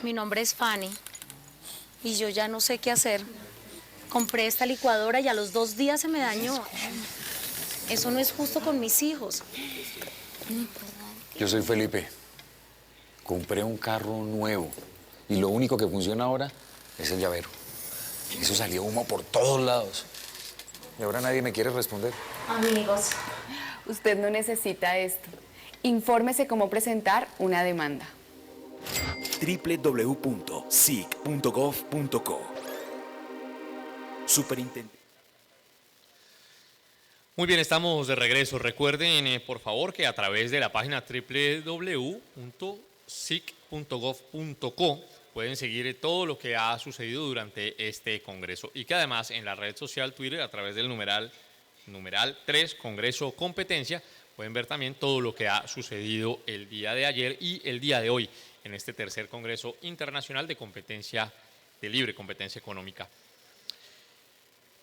Mi nombre es Fanny y yo ya no sé qué hacer. Compré esta licuadora y a los 2 días se me dañó. Eso no es justo con mis hijos. Yo soy Felipe. Compré un carro nuevo y lo único que funciona ahora es el llavero. Eso salió humo por todos lados. Y ahora nadie me quiere responder. Amigos. Usted no necesita esto. Infórmese cómo presentar una demanda. www.sic.gov.co Superintendente. Muy bien, estamos de regreso. Recuerden, por favor, que a través de la página www.sic.gov.co pueden seguir todo lo que ha sucedido durante este congreso y que además en la red social Twitter, a través del numeral 3, Congreso Competencia, pueden ver también todo lo que ha sucedido el día de ayer y el día de hoy en este tercer Congreso Internacional de Competencia, de Libre Competencia Económica.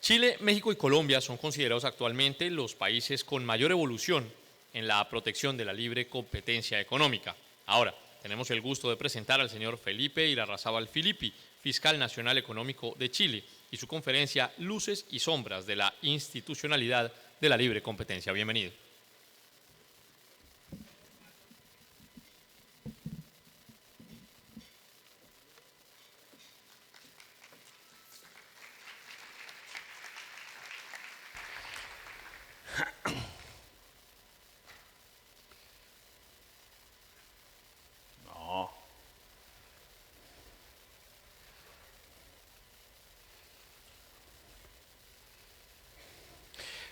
Chile, México y Colombia son considerados actualmente los países con mayor evolución en la protección de la libre competencia económica. Ahora, tenemos el gusto de presentar al señor Felipe Irarrázaval Filippi, fiscal nacional económico de Chile, y su conferencia Luces y sombras de la institucionalidad de la libre competencia. Bienvenido.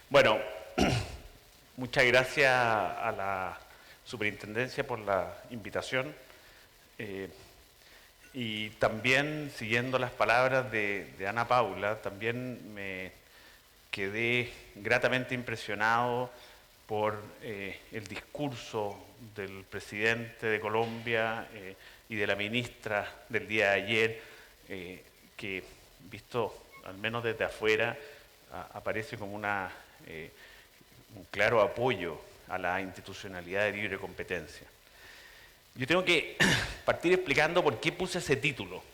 Bueno, muchas gracias a la Superintendencia por la invitación y también, siguiendo las palabras de Ana Paula, también me quedé gratamente impresionado por el discurso del presidente de Colombia y de la ministra del día de ayer, que visto al menos desde afuera aparece como un claro apoyo a la institucionalidad de libre competencia. Yo tengo que partir explicando por qué puse ese título.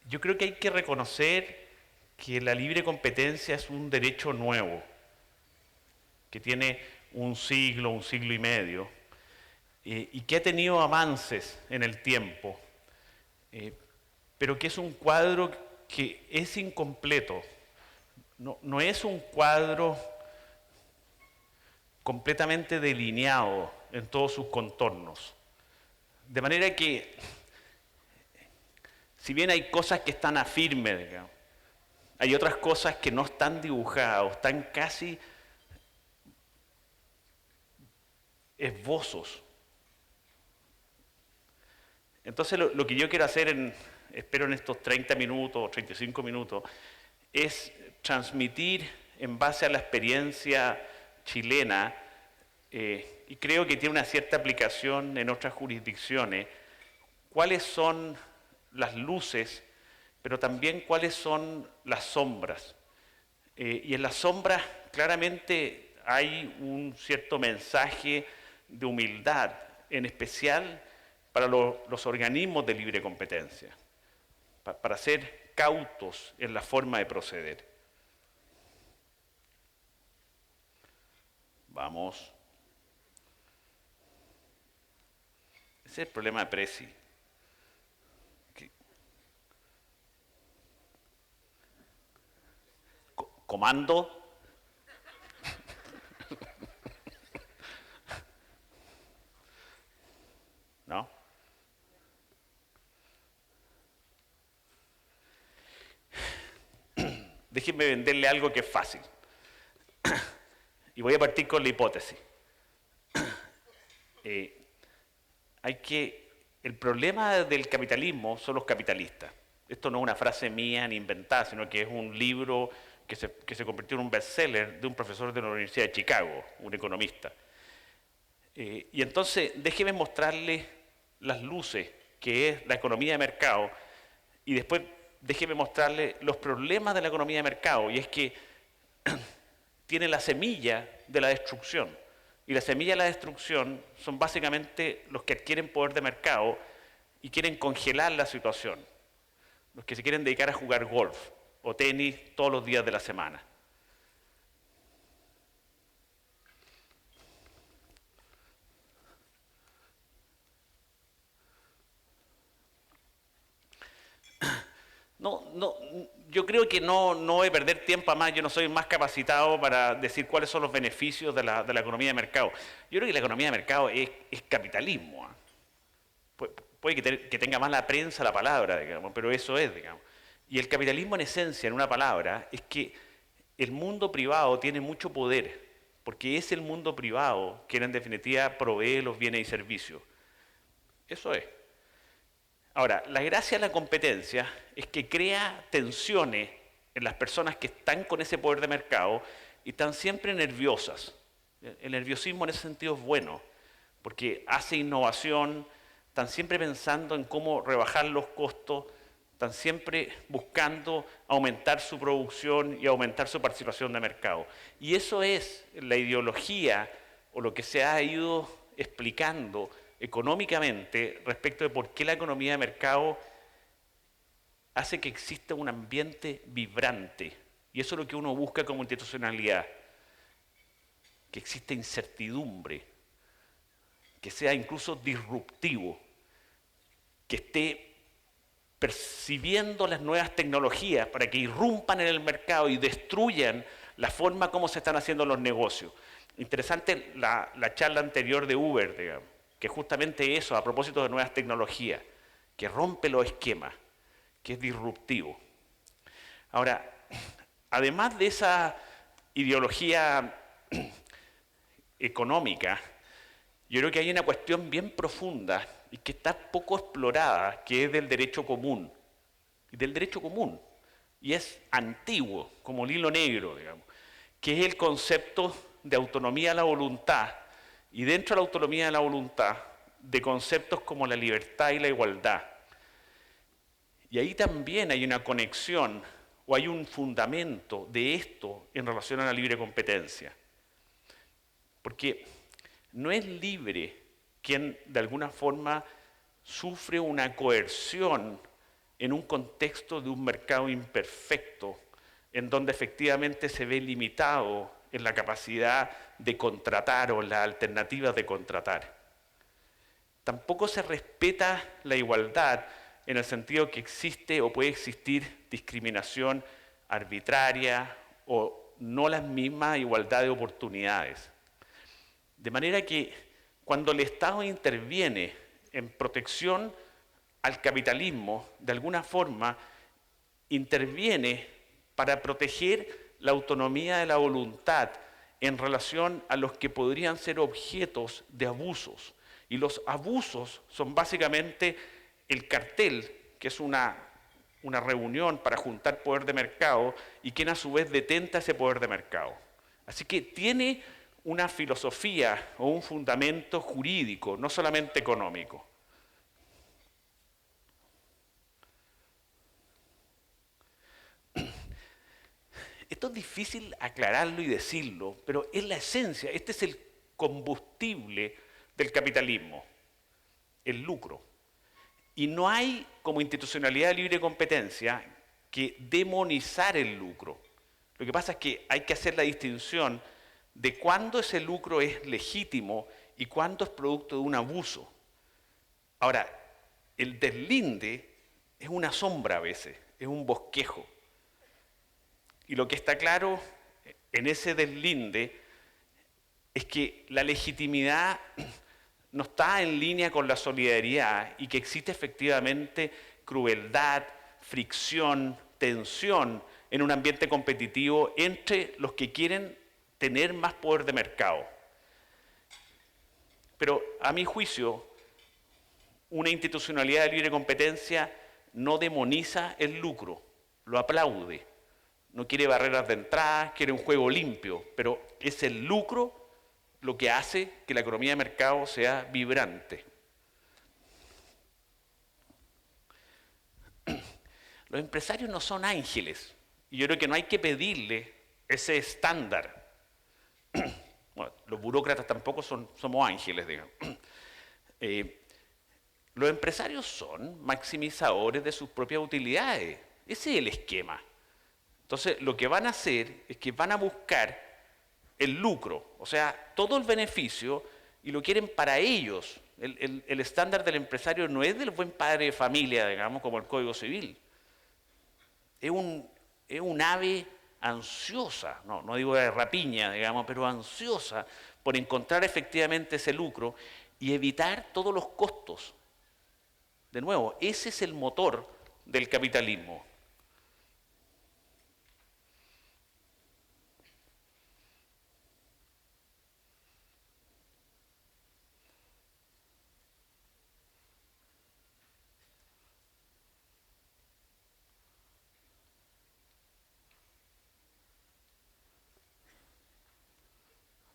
Yo creo que hay que reconocer que la libre competencia es un derecho nuevo, que tiene un siglo y medio, y que ha tenido avances en el tiempo, pero que es un cuadro que es incompleto. No es un cuadro completamente delineado en todos sus contornos. De manera que, si bien hay cosas que están a firme, digamos, hay otras cosas que no están dibujadas, están casi esbozos. Entonces lo que yo quiero hacer, espero en estos 30 minutos o 35 minutos, es transmitir en base a la experiencia chilena, y creo que tiene una cierta aplicación en otras jurisdicciones, cuáles son las luces, pero también cuáles son las sombras. Y en las sombras claramente hay un cierto mensaje de humildad, en especial para los organismos de libre competencia, para ser cautos en la forma de proceder. Vamos. Ese es el problema de Prezi. Comando. ¿No? Déjenme venderle algo que es fácil. Y voy a partir con la hipótesis. El problema del capitalismo son los capitalistas. Esto no es una frase mía ni inventada, sino que es un libro que se convirtió en un bestseller de un profesor de la Universidad de Chicago, un economista. Y entonces, déjeme mostrarle las luces que es la economía de mercado y después déjeme mostrarle los problemas de la economía de mercado, y es que tiene la semilla de la destrucción. Y la semilla de la destrucción son básicamente los que adquieren poder de mercado y quieren congelar la situación. Los que se quieren dedicar a jugar golf o tenis todos los días de la semana. Yo creo que no voy a perder tiempo, más yo no soy más capacitado para decir cuáles son los beneficios de la economía de mercado. Yo creo que la economía de mercado es capitalismo. Puede que tenga más la prensa la palabra, digamos, pero eso es, digamos. Y el capitalismo en esencia, en una palabra, es que el mundo privado tiene mucho poder, porque es el mundo privado quien en definitiva provee los bienes y servicios. Eso es. Ahora, la gracia de la competencia es que crea tensiones en las personas que están con ese poder de mercado y están siempre nerviosas. El nerviosismo en ese sentido es bueno, porque hace innovación, están siempre pensando en cómo rebajar los costos, están siempre buscando aumentar su producción y aumentar su participación de mercado. Y eso es la ideología o lo que se ha ido explicando económicamente respecto de por qué la economía de mercado hace que exista un ambiente vibrante. Y eso es lo que uno busca como institucionalidad. Que exista incertidumbre, que sea incluso disruptivo, que esté percibiendo las nuevas tecnologías para que irrumpan en el mercado y destruyan la forma como se están haciendo los negocios. Interesante la charla anterior de Uber, digamos, que justamente eso, a propósito de nuevas tecnologías, que rompe los esquemas, que es disruptivo. Ahora, además de esa ideología económica, yo creo que hay una cuestión bien profunda y que está poco explorada, que es del derecho común. Y del derecho común. Y es antiguo, como el hilo negro, digamos, que es el concepto de autonomía de la voluntad, y dentro de la autonomía de la voluntad, de conceptos como la libertad y la igualdad. Y ahí también hay una conexión, o hay un fundamento de esto en relación a la libre competencia. Porque no es libre quien de alguna forma sufre una coerción en un contexto de un mercado imperfecto, en donde efectivamente se ve limitado en la capacidad de contratar o las alternativas de contratar. Tampoco se respeta la igualdad en el sentido que existe o puede existir discriminación arbitraria o no la misma igualdad de oportunidades. De manera que cuando el Estado interviene en protección al capitalismo, de alguna forma interviene para proteger la autonomía de la voluntad en relación a los que podrían ser objetos de abusos. Y los abusos son básicamente el cartel, que es una reunión para juntar poder de mercado y quien a su vez detenta ese poder de mercado. Así que tiene una filosofía o un fundamento jurídico, no solamente económico. Esto es difícil aclararlo y decirlo, pero es la esencia, este es el combustible del capitalismo, el lucro. Y no hay como institucionalidad de libre competencia que demonizar el lucro. Lo que pasa es que hay que hacer la distinción de cuándo ese lucro es legítimo y cuándo es producto de un abuso. Ahora, el deslinde es una sombra a veces, es un bosquejo. Y lo que está claro en ese deslinde es que la legitimidad no está en línea con la solidaridad y que existe efectivamente crueldad, fricción, tensión en un ambiente competitivo entre los que quieren tener más poder de mercado. Pero a mi juicio, una institucionalidad de libre competencia no demoniza el lucro, lo aplaude. No quiere barreras de entrada, quiere un juego limpio, pero es el lucro lo que hace que la economía de mercado sea vibrante. Los empresarios no son ángeles, y yo creo que no hay que pedirle ese estándar. Bueno, los burócratas tampoco somos ángeles, digamos. Los empresarios son maximizadores de sus propias utilidades. Ese es el esquema. Entonces, lo que van a hacer es que van a buscar el lucro, o sea, todo el beneficio, y lo quieren para ellos. El estándar del empresario no es del buen padre de familia, digamos, como el Código Civil. Es un ave ansiosa, no digo de rapiña, digamos, pero ansiosa por encontrar efectivamente ese lucro y evitar todos los costos. De nuevo, ese es el motor del capitalismo.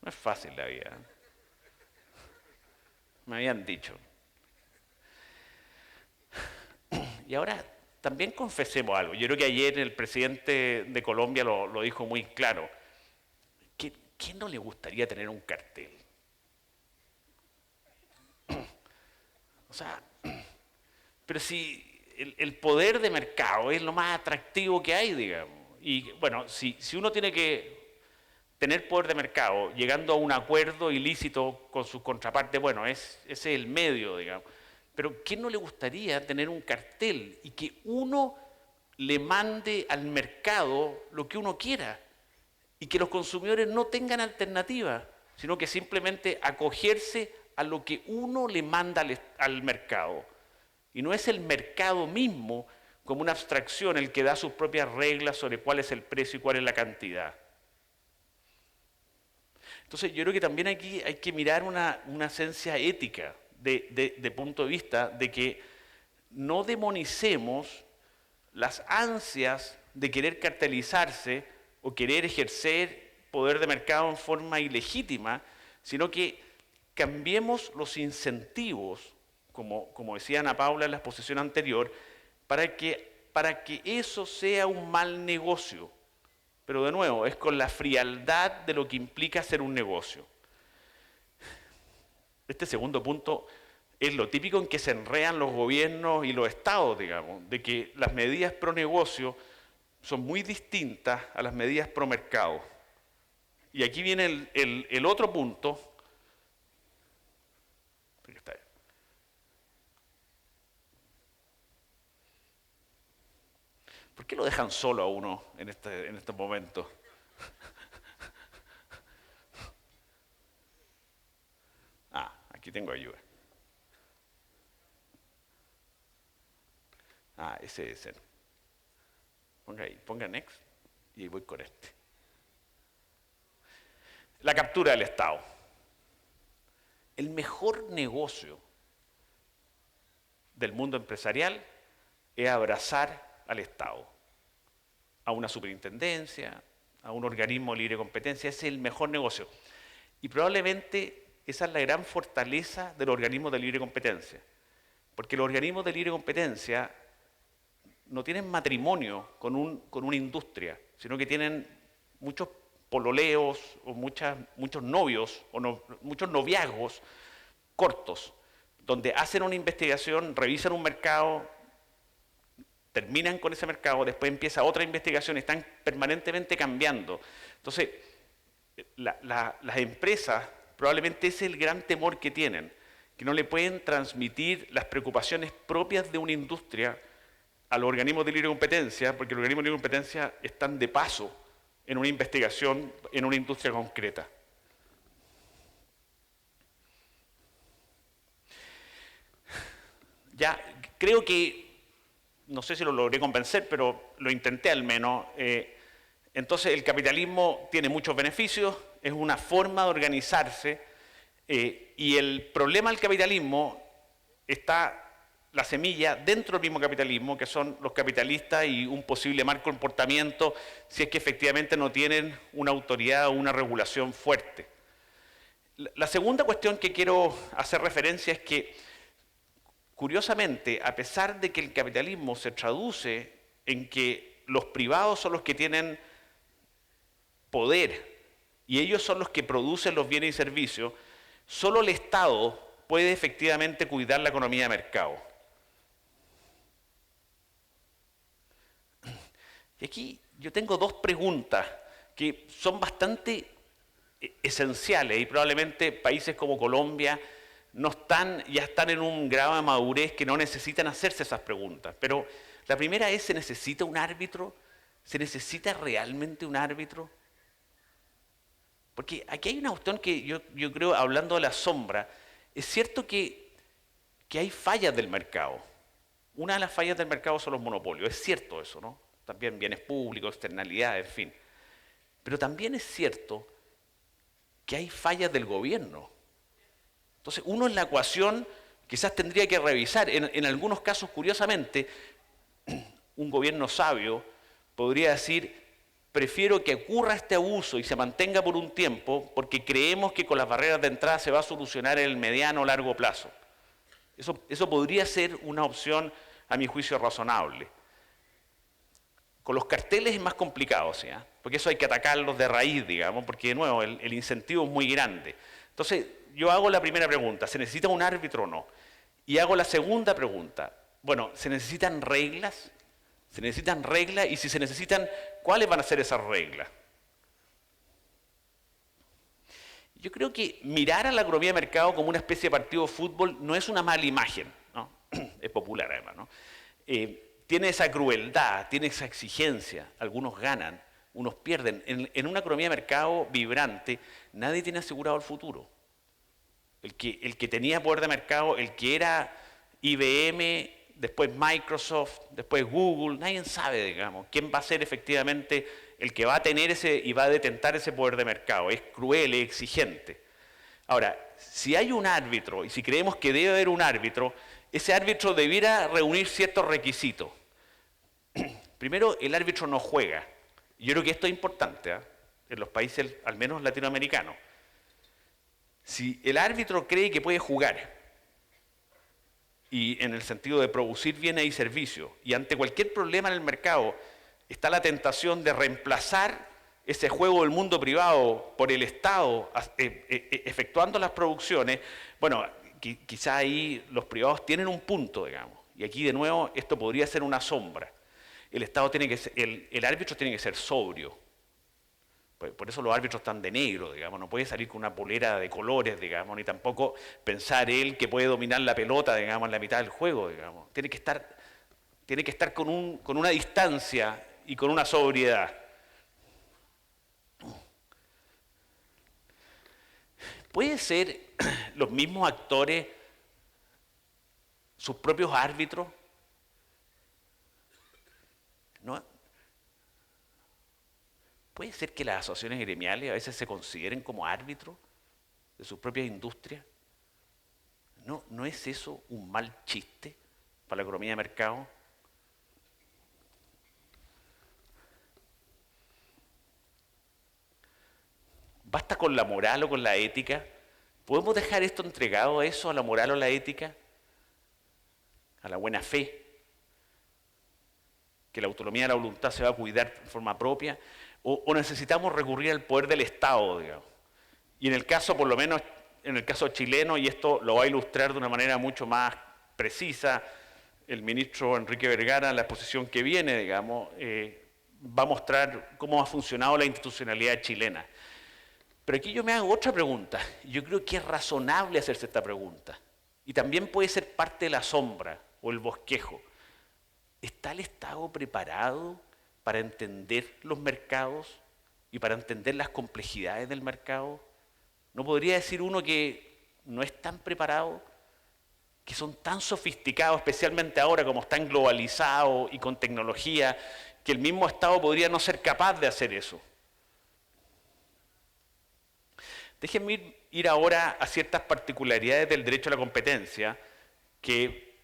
No es fácil la vida. Me habían dicho. Y ahora también confesemos algo. Yo creo que ayer el presidente de Colombia lo dijo muy claro. ¿Quién no le gustaría tener un cartel? O sea, pero si el poder de mercado es lo más atractivo que hay, digamos. Y bueno, si uno tiene que tener poder de mercado, llegando a un acuerdo ilícito con sus contrapartes, bueno, ese es el medio, digamos. Pero ¿quién no le gustaría tener un cartel y que uno le mande al mercado lo que uno quiera y que los consumidores no tengan alternativa, sino que simplemente acogerse a lo que uno le manda al mercado? Y no es el mercado mismo como una abstracción el que da sus propias reglas sobre cuál es el precio y cuál es la cantidad. Entonces yo creo que también aquí hay que mirar una esencia ética de punto de vista de que no demonicemos las ansias de querer cartelizarse o querer ejercer poder de mercado en forma ilegítima, sino que cambiemos los incentivos, como decía Ana Paula en la exposición anterior, para que eso sea un mal negocio. Pero de nuevo, es con la frialdad de lo que implica hacer un negocio. Este segundo punto es lo típico en que se enredan los gobiernos y los estados, digamos, de que las medidas pro negocio son muy distintas a las medidas pro mercado. Y aquí viene el otro punto. Aquí está. ¿Por qué lo dejan solo a uno en estos momentos? Aquí tengo ayuda. Ese es el. Ponga ahí, ponga next y voy con este. La captura del Estado. El mejor negocio del mundo empresarial es abrazar al Estado, a una superintendencia, a un organismo de libre competencia. Ese es el mejor negocio. Y probablemente esa es la gran fortaleza de los organismos de libre competencia. Porque los organismos de libre competencia no tienen matrimonio con una industria, sino que tienen muchos pololeos o muchos novios o muchos noviazgos cortos, donde hacen una investigación, revisan un mercado, terminan con ese mercado, después empieza otra investigación, están permanentemente cambiando. Entonces, las empresas, probablemente ese es el gran temor que tienen, que no le pueden transmitir las preocupaciones propias de una industria a los organismos de libre competencia, porque los organismos de libre competencia están de paso en una investigación en una industria concreta. Ya, creo que no sé si lo logré convencer, pero lo intenté al menos. Entonces el capitalismo tiene muchos beneficios, es una forma de organizarse, y el problema del capitalismo está la semilla dentro del mismo capitalismo, que son los capitalistas y un posible mal comportamiento si es que efectivamente no tienen una autoridad o una regulación fuerte. La segunda cuestión que quiero hacer referencia es que, curiosamente, a pesar de que el capitalismo se traduce en que los privados son los que tienen poder y ellos son los que producen los bienes y servicios, solo el Estado puede efectivamente cuidar la economía de mercado. Y aquí yo tengo dos preguntas que son bastante esenciales y probablemente países como Colombia ya están en un grado de madurez que no necesitan hacerse esas preguntas. Pero la primera es, ¿se necesita un árbitro? ¿Se necesita realmente un árbitro? Porque aquí hay una cuestión que yo creo, hablando de la sombra, es cierto que hay fallas del mercado. Una de las fallas del mercado son los monopolios, es cierto eso, ¿no? También bienes públicos, externalidades, en fin. Pero también es cierto que hay fallas del gobierno. Entonces, uno en la ecuación quizás tendría que revisar. En algunos casos, curiosamente, un gobierno sabio podría decir, prefiero que ocurra este abuso y se mantenga por un tiempo porque creemos que con las barreras de entrada se va a solucionar en el mediano o largo plazo. Eso podría ser una opción, a mi juicio, razonable. Con los carteles es más complicado, ¿sí? Porque eso hay que atacarlos de raíz, digamos, porque de nuevo el incentivo es muy grande. Entonces, yo hago la primera pregunta, ¿se necesita un árbitro o no? Y hago la segunda pregunta, bueno, ¿se necesitan reglas? ¿Se necesitan reglas? Y si se necesitan, ¿cuáles van a ser esas reglas? Yo creo que mirar a la economía de mercado como una especie de partido de fútbol no es una mala imagen, ¿no? Es popular además, ¿no? Tiene esa crueldad, tiene esa exigencia, algunos ganan, unos pierden. En una economía de mercado vibrante, nadie tiene asegurado el futuro. El que tenía poder de mercado, el que era IBM, después Microsoft, después Google, nadie sabe, digamos, quién va a ser efectivamente el que va a tener ese y va a detentar ese poder de mercado. Es cruel, es exigente. Ahora, si hay un árbitro, y si creemos que debe haber un árbitro, ese árbitro debiera reunir ciertos requisitos. Primero, el árbitro no juega. Yo creo que esto es importante, ¿eh? En los países, al menos latinoamericanos. Si el árbitro cree que puede jugar, y en el sentido de producir bienes y servicios, y ante cualquier problema en el mercado está la tentación de reemplazar ese juego del mundo privado por el Estado efectuando las producciones, bueno, quizá ahí los privados tienen un punto, digamos, y aquí de nuevo esto podría ser una sombra. El Estado tiene que ser, el árbitro tiene que ser sobrio. Por eso los árbitros están de negro, digamos, no puede salir con una polera de colores, digamos, ni tampoco pensar él que puede dominar la pelota, digamos, en la mitad del juego, digamos. Tiene que estar con una distancia y con una sobriedad. ¿Puede ser los mismos actores sus propios árbitros? ¿No? ¿Puede ser que las asociaciones gremiales a veces se consideren como árbitros de sus propias industrias? ¿No es eso un mal chiste para la economía de mercado? ¿Basta con la moral o con la ética? ¿Podemos dejar esto entregado a eso, a la moral o la ética? ¿A la buena fe? ¿Que la autonomía de la voluntad se va a cuidar de forma propia? ¿O necesitamos recurrir al poder del Estado, digamos? Y en el caso, por lo menos en el caso chileno, y esto lo va a ilustrar de una manera mucho más precisa, el ministro Enrique Vergara, en la exposición que viene, digamos, va a mostrar cómo ha funcionado la institucionalidad chilena. Pero aquí yo me hago otra pregunta. Yo creo que es razonable hacerse esta pregunta. Y también puede ser parte de la sombra o el bosquejo. ¿Está el Estado preparado para entender los mercados y para entender las complejidades del mercado? ¿No podría decir uno que no es tan preparado, que son tan sofisticados, especialmente ahora como están globalizados y con tecnología, que el mismo Estado podría no ser capaz de hacer eso? Déjenme ir ahora a ciertas particularidades del derecho a la competencia que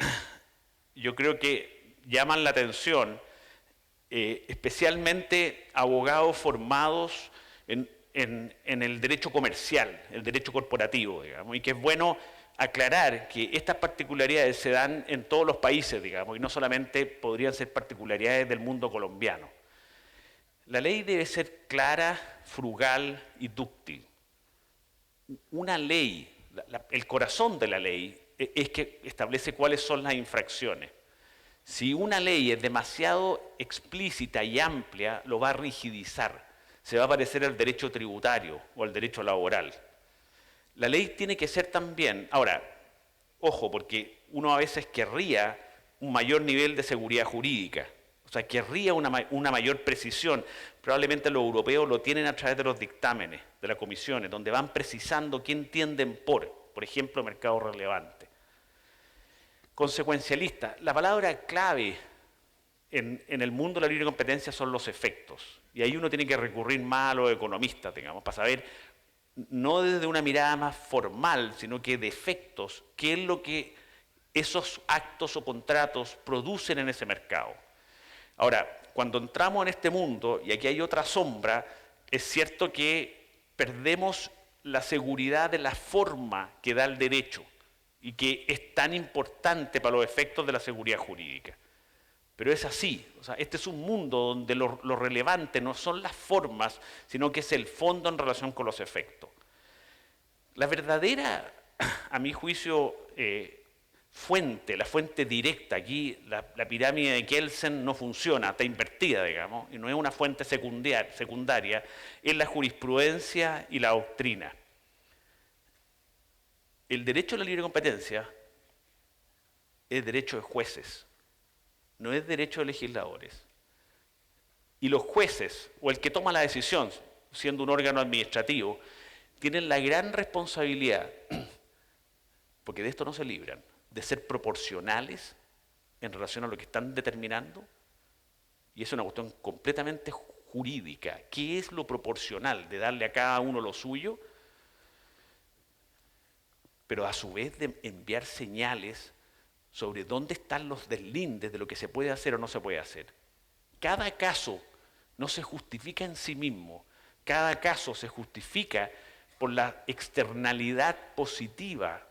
yo creo que llaman la atención, especialmente abogados formados en el derecho comercial, el derecho corporativo, digamos, y que es bueno aclarar que estas particularidades se dan en todos los países, digamos, y no solamente podrían ser particularidades del mundo colombiano. La ley debe ser clara, frugal y dúctil. Una ley, el corazón de la ley es que establece cuáles son las infracciones. Si una ley es demasiado explícita y amplia, lo va a rigidizar. Se va a parecer al derecho tributario o al derecho laboral. La ley tiene que ser también, ahora, ojo, porque uno a veces querría un mayor nivel de seguridad jurídica, o sea, querría una mayor precisión. Probablemente los europeos lo tienen a través de los dictámenes, de las comisiones, donde van precisando qué entienden por ejemplo, mercado relevante. Consecuencialista, la palabra clave en el mundo de la libre competencia son los efectos, y ahí uno tiene que recurrir más a los economistas, digamos, para saber, no desde una mirada más formal, sino que de efectos, qué es lo que esos actos o contratos producen en ese mercado. Ahora, cuando entramos en este mundo, y aquí hay otra sombra, es cierto que perdemos la seguridad de la forma que da el derecho y que es tan importante para los efectos de la seguridad jurídica. Pero es así, o sea, este es un mundo donde lo relevante no son las formas, sino que es el fondo en relación con los efectos. La verdadera, a mi juicio, la fuente directa, aquí la pirámide de Kelsen no funciona, está invertida, digamos, y no es una fuente secundaria, es la jurisprudencia y la doctrina. El derecho a la libre competencia es derecho de jueces, no es derecho de legisladores. Y los jueces, o el que toma la decisión, siendo un órgano administrativo, tienen la gran responsabilidad, porque de esto no se libran, de ser proporcionales en relación a lo que están determinando, y es una cuestión completamente jurídica. ¿Qué es lo proporcional? De darle a cada uno lo suyo, pero a su vez de enviar señales sobre dónde están los deslindes de lo que se puede hacer o no se puede hacer. Cada caso no se justifica en sí mismo, cada caso se justifica por la externalidad positiva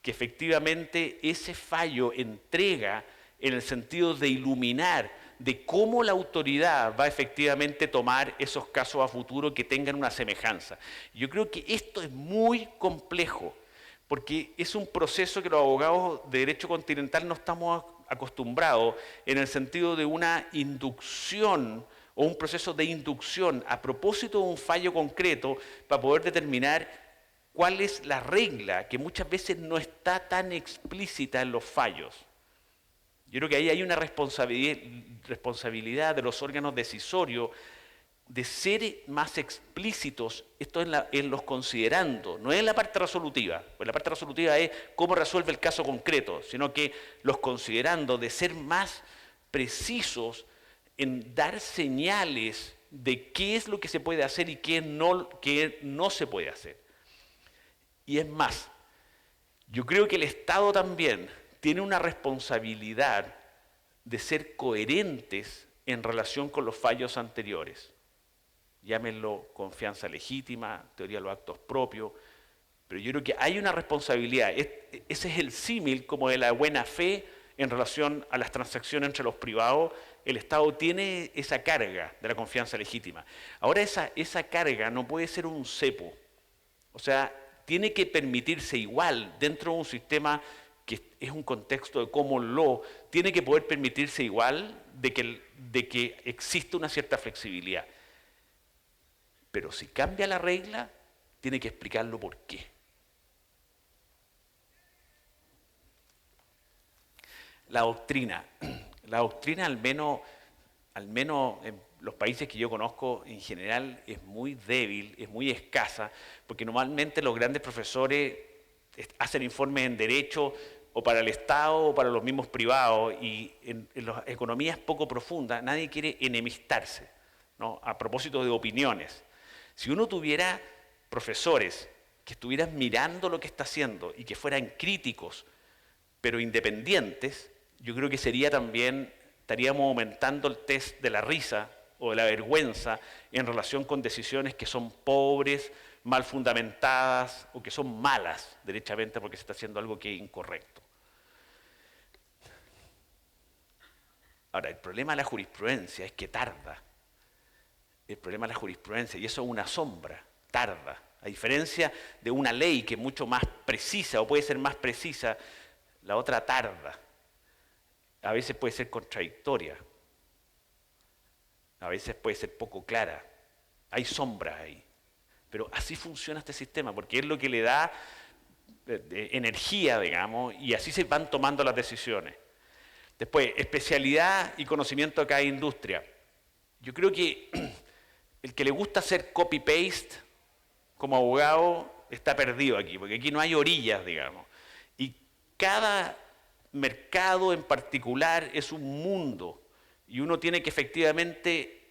que efectivamente ese fallo entrega en el sentido de iluminar de cómo la autoridad va a efectivamente tomar esos casos a futuro que tengan una semejanza. Yo creo que esto es muy complejo, porque es un proceso que los abogados de derecho continental no estamos acostumbrados, en el sentido de una inducción o un proceso de inducción a propósito de un fallo concreto para poder determinar cuál es la regla que muchas veces no está tan explícita en los fallos. Yo creo que ahí hay una responsabilidad de los órganos decisorios de ser más explícitos, esto en los considerando, no es en la parte resolutiva, pues la parte resolutiva es cómo resuelve el caso concreto, sino que los considerando, de ser más precisos en dar señales de qué es lo que se puede hacer y qué no se puede hacer. Y es más, yo creo que el Estado también tiene una responsabilidad de ser coherentes en relación con los fallos anteriores. Llámenlo confianza legítima, teoría de los actos propios, pero yo creo que hay una responsabilidad. Ese es el símil como de la buena fe en relación a las transacciones entre los privados. El Estado tiene esa carga de la confianza legítima. Ahora esa carga no puede ser un cepo, o sea, tiene que permitirse igual dentro de un sistema que es un contexto de common law, tiene que poder permitirse igual de que existe una cierta flexibilidad. Pero si cambia la regla, tiene que explicarlo por qué. La doctrina al menos en los países que yo conozco en general es muy débil, es muy escasa, porque normalmente los grandes profesores hacen informes en derecho o para el Estado o para los mismos privados, y en las economías poco profundas nadie quiere enemistarse, ¿no? A propósito de opiniones. Si uno tuviera profesores que estuvieran mirando lo que está haciendo y que fueran críticos, pero independientes, yo creo que estaríamos aumentando el test de la risa o de la vergüenza en relación con decisiones que son pobres, mal fundamentadas o que son malas, derechamente, porque se está haciendo algo que es incorrecto. Ahora, el problema de la jurisprudencia es que tarda. el problema es la jurisprudencia, y eso es una sombra, tarda. A diferencia de una ley que es mucho más precisa o puede ser más precisa, la otra tarda. A veces puede ser contradictoria, a veces puede ser poco clara. Hay sombras ahí. Pero así funciona este sistema, porque es lo que le da energía, digamos, y así se van tomando las decisiones. Después, especialidad y conocimiento de cada industria. Yo creo que el que le gusta hacer copy-paste como abogado está perdido aquí, porque aquí no hay orillas, digamos. Y cada mercado en particular es un mundo, y uno tiene que efectivamente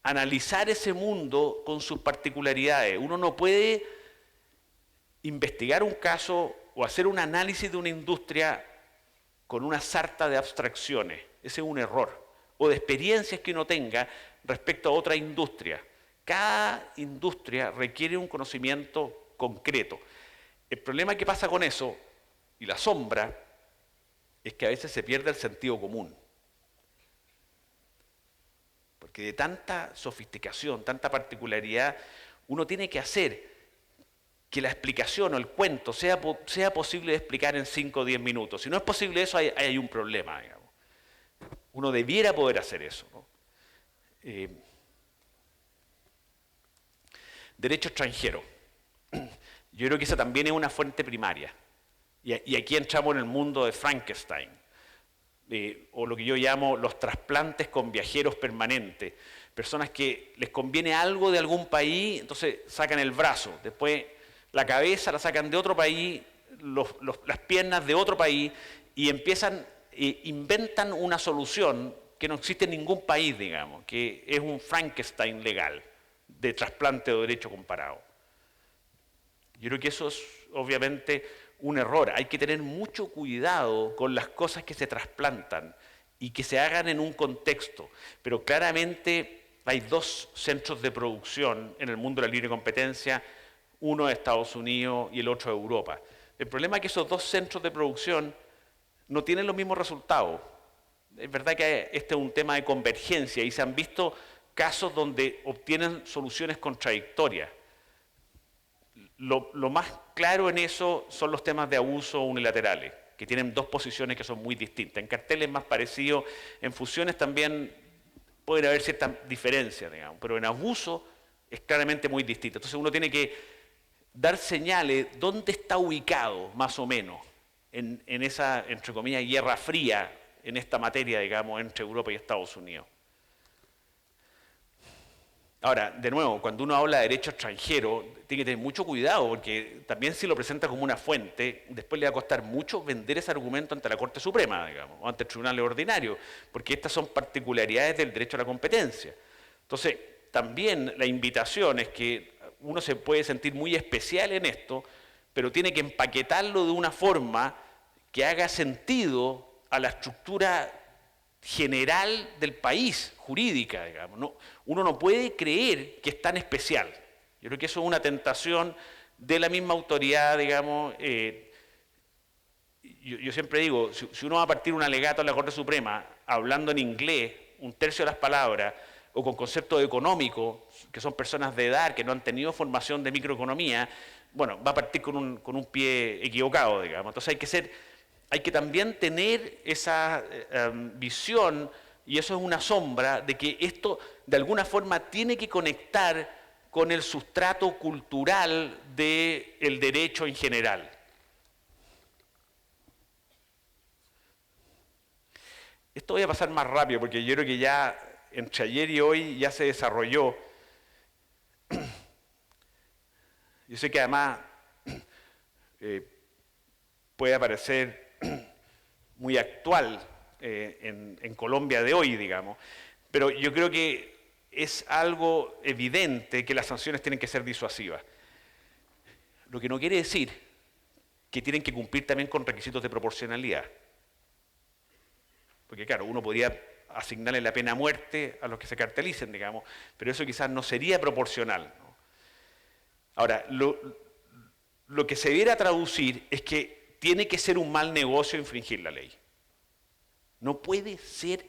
analizar ese mundo con sus particularidades. Uno no puede investigar un caso o hacer un análisis de una industria con una sarta de abstracciones. Ese es un error. O de experiencias que uno tenga respecto a otra industria. Cada industria requiere un conocimiento concreto. El problema que pasa con eso, y la sombra, es que a veces se pierde el sentido común. Porque de tanta sofisticación, tanta particularidad, uno tiene que hacer que la explicación o el cuento sea posible de explicar en 5 o 10 minutos. Si no es posible eso, hay un problema, digamos. Uno debiera poder hacer eso, ¿no? Derecho extranjero. Yo creo que esa también es una fuente primaria. Y aquí entramos en el mundo de Frankenstein. O lo que yo llamo los trasplantes con viajeros permanentes. Personas que les conviene algo de algún país, entonces sacan el brazo, después la cabeza la sacan de otro país, las piernas de otro país, y inventan una solución que no existe en ningún país, digamos, que es un Frankenstein legal de trasplante de derecho comparado. Yo creo que eso es obviamente un error. Hay que tener mucho cuidado con las cosas que se trasplantan y que se hagan en un contexto. Pero claramente hay 2 centros de producción en el mundo de la libre competencia, uno de Estados Unidos y el otro de Europa. El problema es que esos 2 centros de producción no tienen los mismos resultados. Es verdad que este es un tema de convergencia y se han visto casos donde obtienen soluciones contradictorias. Lo más claro en eso son los temas de abuso unilaterales, que tienen 2 posiciones que son muy distintas. En carteles más parecidos, en fusiones también pueden haber ciertas diferencias, digamos, pero en abuso es claramente muy distinto. Entonces uno tiene que dar señales dónde está ubicado, más o menos, en esa, entre comillas, guerra fría en esta materia, digamos, entre Europa y Estados Unidos. Ahora, de nuevo, cuando uno habla de derecho extranjero, tiene que tener mucho cuidado, porque también si lo presenta como una fuente, después le va a costar mucho vender ese argumento ante la Corte Suprema, digamos, o ante el Tribunal Ordinario, porque estas son particularidades del derecho a la competencia. Entonces, también la invitación es que uno se puede sentir muy especial en esto, pero tiene que empaquetarlo de una forma que haga sentido a la estructura general del país, jurídica, digamos. No, uno no puede creer que es tan especial. Yo creo que eso es una tentación de la misma autoridad, digamos. Yo siempre digo, si uno va a partir un alegato a la Corte Suprema hablando en inglés, 1/3 de las palabras, o con conceptos económicos, que son personas de edad que no han tenido formación de microeconomía, bueno, va a partir con un pie equivocado, digamos. Entonces hay que también tener esa visión, y eso es una sombra, de que esto de alguna forma tiene que conectar con el sustrato cultural del derecho en general. Esto voy a pasar más rápido porque yo creo que ya entre ayer y hoy ya se desarrolló. Yo sé que además puede parecer muy actual en Colombia de hoy, digamos, pero yo creo que es algo evidente que las sanciones tienen que ser disuasivas. Lo que no quiere decir que tienen que cumplir también con requisitos de proporcionalidad. Porque claro, uno podría asignarle la pena a muerte a los que se cartelicen, digamos, pero eso quizás no sería proporcional, ¿no? Ahora, lo que se debiera traducir es que tiene que ser un mal negocio infringir la ley. No puede ser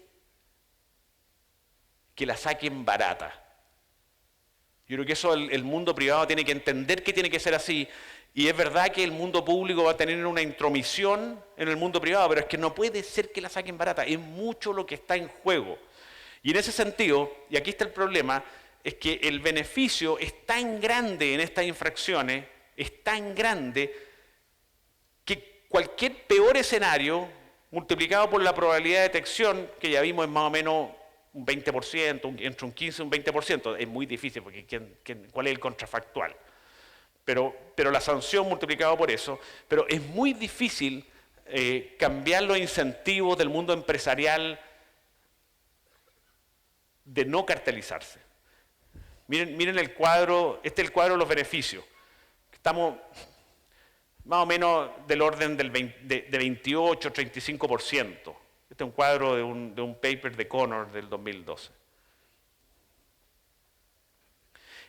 que la saquen barata. Yo creo que eso el mundo privado tiene que entender que tiene que ser así. Y es verdad que el mundo público va a tener una intromisión en el mundo privado, pero es que no puede ser que la saquen barata. Es mucho lo que está en juego. Y en ese sentido, y aquí está el problema, es que el beneficio es tan grande en estas infracciones, es tan grande, que cualquier peor escenario, multiplicado por la probabilidad de detección, que ya vimos es más o menos un 20%, entre un 15 y un 20%, es muy difícil, porque ¿cuál es el contrafactual? Pero la sanción multiplicado por eso, pero es muy difícil cambiar los incentivos del mundo empresarial de no cartelizarse. Miren el cuadro, este es el cuadro de los beneficios. Estamos más o menos del orden de 28-35%. Este es un cuadro de un paper de Connor del 2012.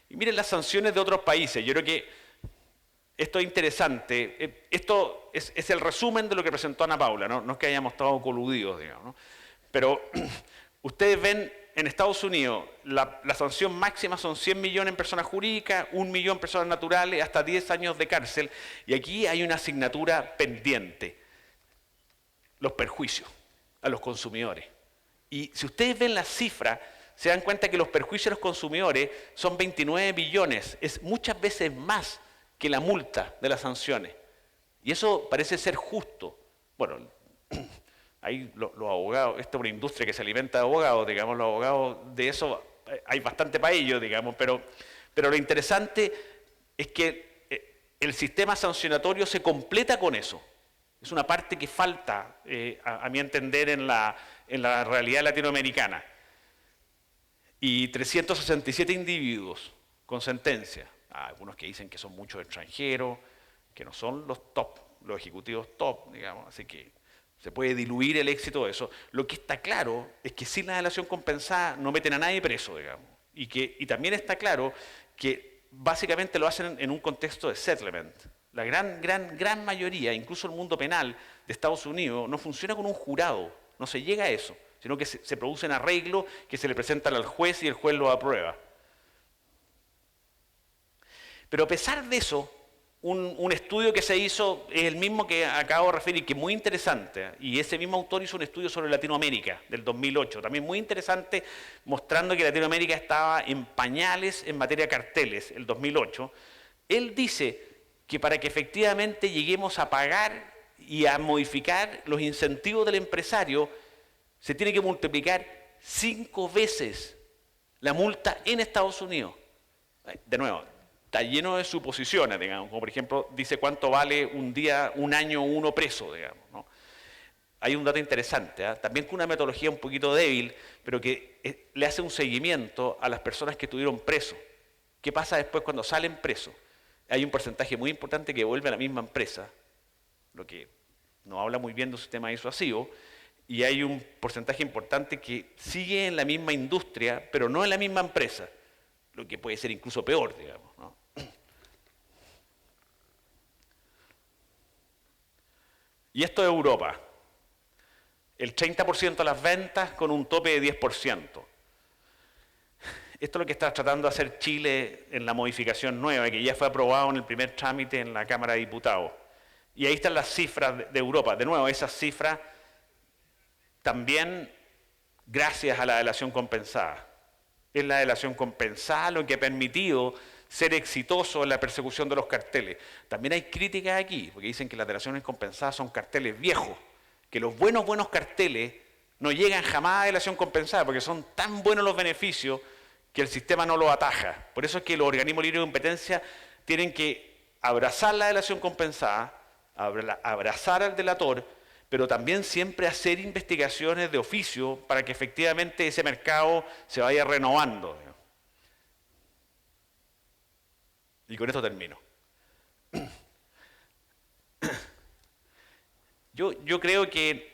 Y miren las sanciones de otros países. Yo creo que esto es interesante. Esto es el resumen de lo que presentó Ana Paula, ¿no? No es que hayamos estado coludidos, digamos, ¿no? Pero ustedes ven en Estados Unidos la sanción máxima son 100 millones en personas jurídicas, 1 millón en personas naturales, hasta 10 años de cárcel. Y aquí hay una asignatura pendiente: los perjuicios a los consumidores. Y si ustedes ven las cifras, se dan cuenta que los perjuicios a los consumidores son 29 billones, es muchas veces más que la multa de las sanciones. Y eso parece ser justo. Bueno, ahí los abogados, esta es una industria que se alimenta de abogados, digamos, los abogados de eso, hay bastante para ellos, digamos, pero lo interesante es que el sistema sancionatorio se completa con eso. Es una parte que falta, a mi entender, en la realidad latinoamericana. Y 367 individuos con sentencia. Algunos que dicen que son muchos extranjeros, que no son los top, los ejecutivos top, digamos, así que se puede diluir el éxito de eso. Lo que está claro es que sin la delación compensada no meten a nadie preso, digamos. Y también está claro que básicamente lo hacen en un contexto de settlement. La gran mayoría, incluso el mundo penal de Estados Unidos, no funciona con un jurado, no se llega a eso, sino que se producen arreglos que se le presentan al juez y el juez lo aprueba. Pero a pesar de eso, un estudio que se hizo es el mismo que acabo de referir, que es muy interesante, y ese mismo autor hizo un estudio sobre Latinoamérica del 2008, también muy interesante, mostrando que Latinoamérica estaba en pañales en materia de carteles, el 2008. Él dice que para que efectivamente lleguemos a pagar y a modificar los incentivos del empresario, se tiene que multiplicar 5 veces la multa en Estados Unidos. De nuevo, está lleno de suposiciones, digamos, como por ejemplo dice cuánto vale un año uno preso, digamos, ¿no? Hay un dato interesante, también con una metodología un poquito débil, pero que le hace un seguimiento a las personas que estuvieron presos. ¿Qué pasa después cuando salen presos? Hay un porcentaje muy importante que vuelve a la misma empresa, lo que no habla muy bien de un sistema disuasivo, y hay un porcentaje importante que sigue en la misma industria, pero no en la misma empresa, lo que puede ser incluso peor, digamos, ¿no? Y esto es Europa. El 30% de las ventas con un tope de 10%. Esto es lo que está tratando de hacer Chile en la modificación nueva, que ya fue aprobado en el primer trámite en la Cámara de Diputados. Y ahí están las cifras de Europa. De nuevo, esas cifras también gracias a la delación compensada. Es la delación compensada lo que ha permitido ser exitoso en la persecución de los carteles. También hay críticas aquí, porque dicen que las delaciones compensadas son carteles viejos, que los buenos carteles no llegan jamás a delación compensada, porque son tan buenos los beneficios que el sistema no los ataja. Por eso es que los organismos libres de competencia tienen que abrazar la delación compensada, abrazar al delator, pero también siempre hacer investigaciones de oficio para que efectivamente ese mercado se vaya renovando. Y con esto termino. Yo creo que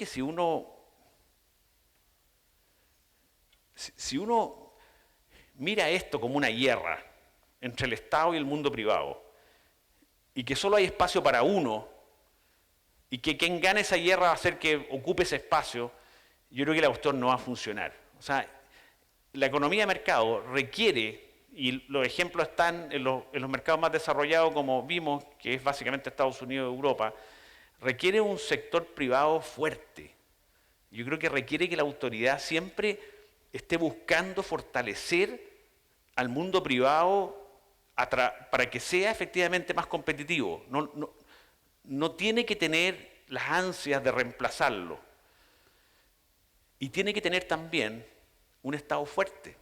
si uno mira esto como una guerra entre el Estado y el mundo privado, y que solo hay espacio para uno, y que quien gane esa guerra va a hacer que ocupe ese espacio, yo creo que la cuestión no va a funcionar. O sea, la economía de mercado requiere, y los ejemplos están en los mercados más desarrollados, como vimos, que es básicamente Estados Unidos y Europa, requiere un sector privado fuerte. Yo creo que requiere que la autoridad siempre esté buscando fortalecer al mundo privado para que sea efectivamente más competitivo. No tiene que tener las ansias de reemplazarlo. Y tiene que tener también un Estado fuerte.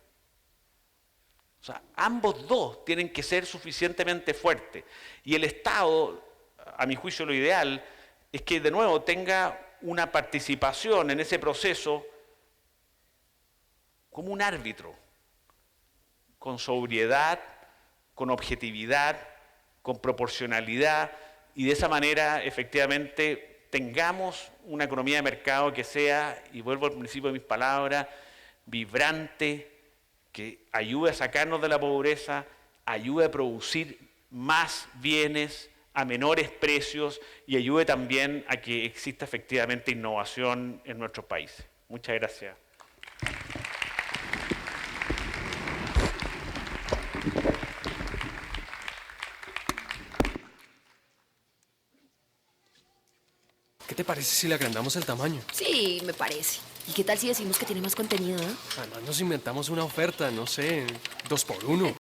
O sea, ambos dos tienen que ser suficientemente fuertes. Y el Estado, a mi juicio lo ideal, es que de nuevo tenga una participación en ese proceso como un árbitro, con sobriedad, con objetividad, con proporcionalidad, y de esa manera efectivamente tengamos una economía de mercado que sea, y vuelvo al principio de mis palabras, vibrante, que ayude a sacarnos de la pobreza, ayude a producir más bienes a menores precios y ayude también a que exista efectivamente innovación en nuestros países. Muchas gracias. ¿Qué te parece si le agrandamos el tamaño? Sí, me parece. ¿Y qué tal si decimos que tiene más contenido, eh? Además nos inventamos una oferta, no sé, 2 por 1.